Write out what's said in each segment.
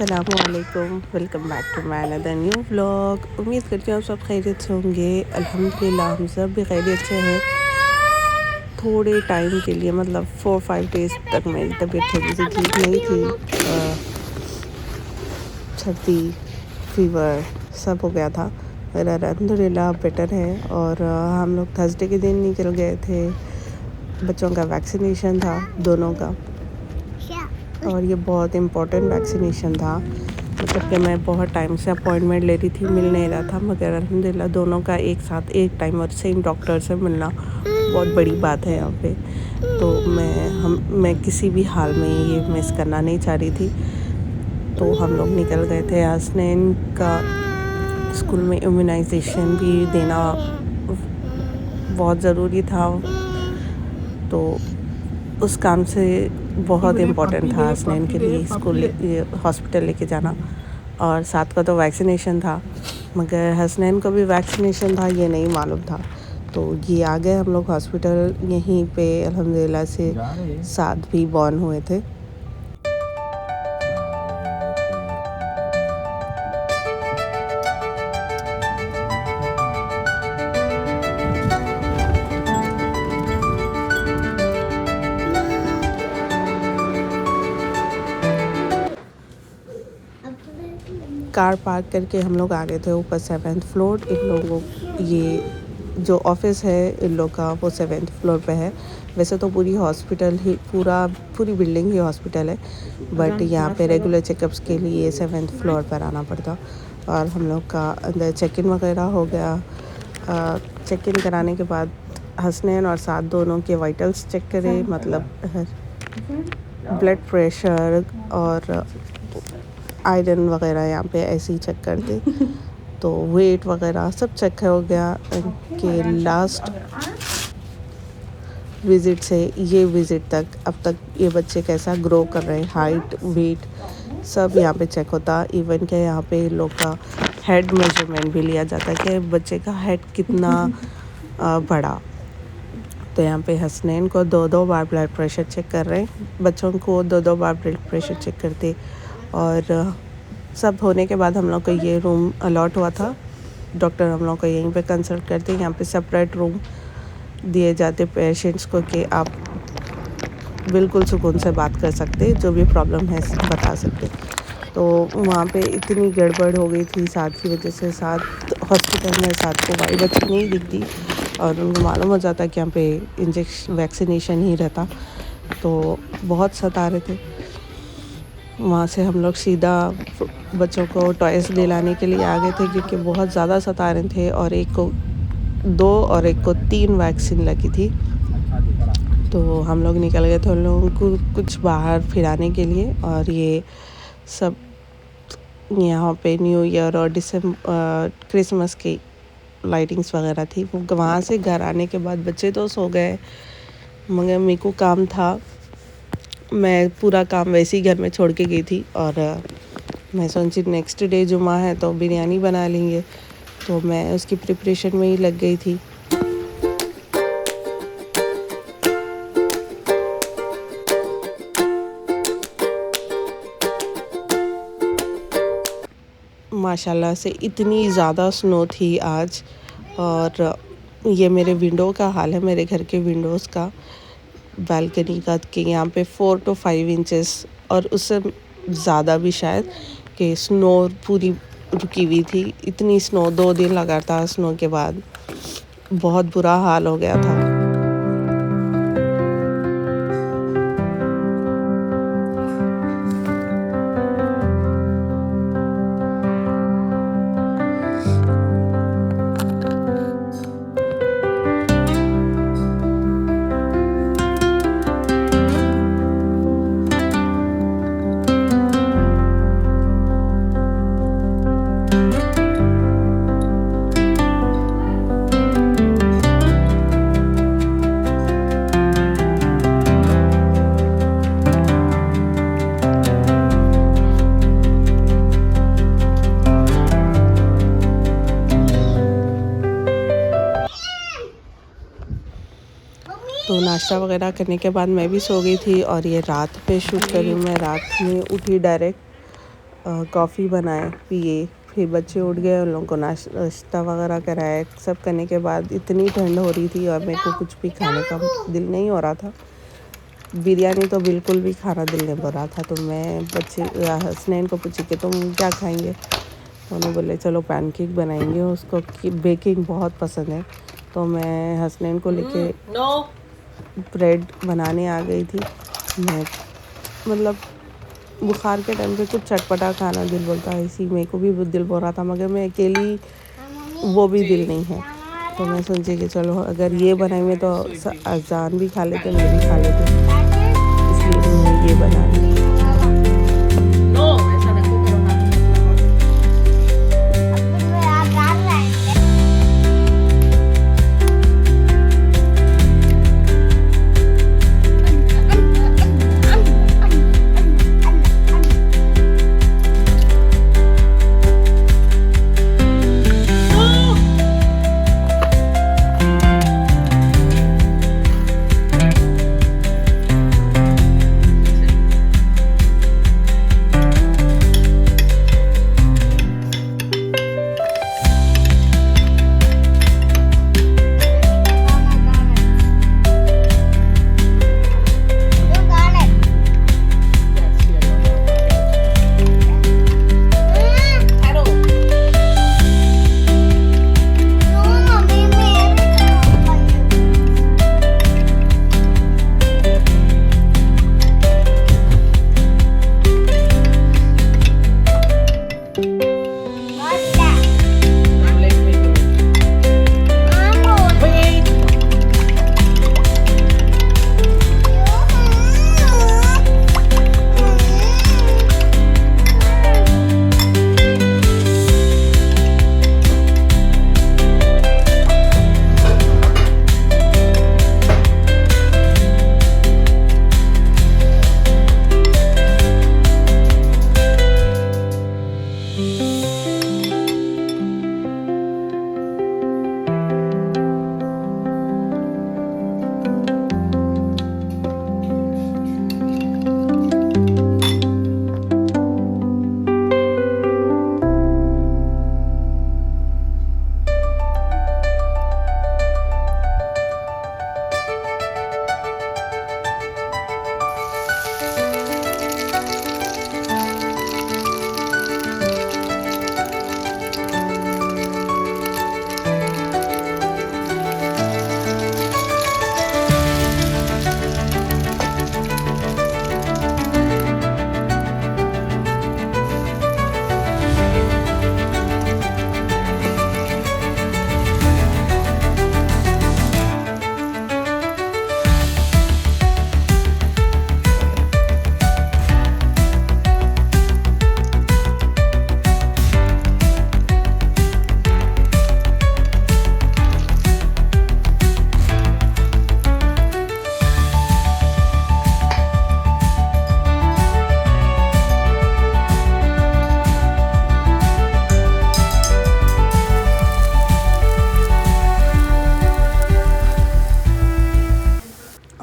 अस्सलामुअलैकुम, welcome back to my another new vlog. उम्मीद करती हूँ आप सब खैरियत से होंगे। अल्हम्दुलिल्लाह हम सब भी खैरियत से हैं। थोड़े टाइम के लिए मतलब 4-5 डेज़ तक मेरी तबीयत थोड़ी सी ठीक नहीं थी। सर्दी फीवर सब हो गया था, पर अल्हम्दुलिल्लाह बेटर है। और हम लोग थर्सडे के दिन निकल गए थे। बच्चों का वैक्सीनेशन था, दोनों का, और ये बहुत इम्पोर्टेंट वैक्सीनेशन था। मतलब कि मैं बहुत टाइम से अपॉइंटमेंट ले रही थी, मिल नहीं रहा था, मगर अल्हम्दुलिल्लाह दोनों का एक साथ एक टाइम और सेम डॉक्टर से मिलना बहुत बड़ी बात है यहाँ पे। तो मैं किसी भी हाल में ये मिस करना नहीं चाह रही थी। तो हम लोग निकल गए थे। हसनैन का स्कूल में इम्यूनाइजेशन भी देना बहुत ज़रूरी था, तो उस काम से बहुत इम्पोर्टेंट था हसनैन के लिए स्कूल हॉस्पिटल लेके जाना। और साथ का तो वैक्सीनेशन था, मगर हसनैन को भी वैक्सीनेशन था ये नहीं मालूम था। तो ये आ गए हम लोग हॉस्पिटल। यहीं पे अल्हम्दुलिल्लाह से साथ भी बॉर्न हुए थे। कार पार्क करके हम लोग आ गए थे ऊपर 7th फ्लोर। इन लोगों ये जो ऑफिस है इन लोग का वो 7th फ्लोर पे है। वैसे तो पूरी बिल्डिंग ही हॉस्पिटल है, बट यहाँ पे रेगुलर चेकअप्स के लिए 7th फ्लोर पर आना पड़ता। और हम लोग का अंदर चेक इन वगैरह हो गया। चेक इन कराने के बाद हसनैन और साथ दोनों के वाइटल्स चेक करे, मतलब ब्लड प्रेशर और आयरन वगैरह यहाँ पे ऐसे ही चेक करते। तो वेट वगैरह सब चेक हो गया। कि लास्ट विज़िट से ये विज़िट तक अब तक ये बच्चे कैसा ग्रो कर रहे हैं, हाइट वेट सब यहाँ पे चेक होता। इवन के यहाँ पे लोग का हेड मेजरमेंट भी लिया जाता है कि बच्चे का हेड कितना बड़ा। तो यहाँ पे हसनैन को 2-2 बार ब्लड प्रेशर चेक कर रहे हैं, बच्चों को 2-2 बार ब्लड प्रेशर चेक करते। और सब होने के बाद हम लोग को ये रूम अलॉट हुआ था। डॉक्टर हम लोग को यहीं पे कंसल्ट करते हैं। यहाँ पे सेपरेट रूम दिए जाते पेशेंट्स को कि आप बिल्कुल सुकून से बात कर सकते, जो भी प्रॉब्लम है बता सकते। तो वहाँ पे इतनी गड़बड़ हो गई थी साथ की वजह से। साथ हॉस्पिटल में साथ को वाई बच्ची नहीं दिखती और उनको मालूम हो जाता कि यहाँ पे वैक्सीनेशन ही रहता, तो बहुत सता रहे थे। वहाँ से हम लोग सीधा बच्चों को टॉयज़ दिलाने के लिए आ गए थे, क्योंकि बहुत ज़्यादा सता रहे थे। और एक को 2 और एक को 3 वैक्सीन लगी थी। तो हम लोग निकल गए थे उन लोगों को कुछ बाहर फिराने के लिए। और ये सब यहाँ पे न्यू ईयर और क्रिसमस की लाइटिंग्स वगैरह थी। वो वहाँ से घर आने के बाद बच्चे तो सो गए, मगर मेरे को काम था। मैं पूरा काम वैसे ही घर में छोड़ के गई थी। और मैं सोची नेक्स्ट डे जुमा है तो बिरयानी बना लेंगे, तो मैं उसकी प्रिपरेशन में ही लग गई थी। माशाल्लाह से इतनी ज़्यादा स्नो थी आज। और ये मेरे विंडो का हाल है, मेरे घर के विंडोज़ का, बालकनी का, कि यहाँ पे 4 to 5 इंचेस और उससे ज़्यादा भी शायद, कि स्नो पूरी रुकी हुई थी। इतनी स्नो 2 दिन लगातार स्नो के बाद बहुत बुरा हाल हो गया था। तो नाश्ता वगैरह करने के बाद मैं भी सो गई थी। और ये रात पे शूट करी, मैं रात में उठी डायरेक्ट। कॉफ़ी बनाए पिए, फिर बच्चे उठ गए, उन लोगों को नाश्ता वगैरह कराया। सब करने के बाद इतनी ठंड हो रही थी और मेरे को कुछ भी खाने का दिल नहीं हो रहा था। बिरयानी तो बिल्कुल भी खाना दिल नहीं हो रहा था। तो मैं बच्चे हसनैन को पूछी कि तुम क्या खाएंगे, तो उन्होंने बोले चलो पैनकेक बनाएंगे। उसको बेकिंग बहुत पसंद है, तो मैं हसनैन को लेके ब्रेड बनाने आ गई थी। मैं मतलब बुखार के टाइम पे कुछ चटपटा खाना दिल बोलता है, इसी मेरे को भी दिल बोल रहा था, मगर मैं अकेली वो भी दिल नहीं है। तो मैं सोची कि चलो अगर ये बनाएंगे तो अजान भी खा लेते, मैं भी खा लेते, इसलिए मैं ये बना ली।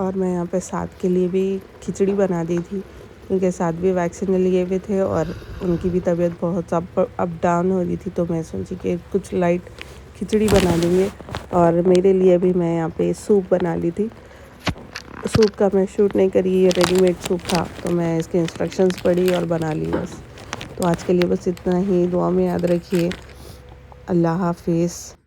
और मैं यहाँ पे साद के लिए भी खिचड़ी बना दी थी, क्योंकि साद भी वैक्सीन लिए हुए थे और उनकी भी तबीयत बहुत अप डाउन हो रही थी। तो मैं सोची कि कुछ लाइट खिचड़ी बना देंगे। और मेरे लिए भी मैं यहाँ पे सूप बना ली थी। सूप का मैं शूट नहीं करी, ये रेडीमेड सूप था, तो मैं इसके इंस्ट्रक्शंस पढ़ी और बना ली बस। तो आज के लिए बस इतना ही। दुआ में याद रखिए। अल्लाह हाफिज़।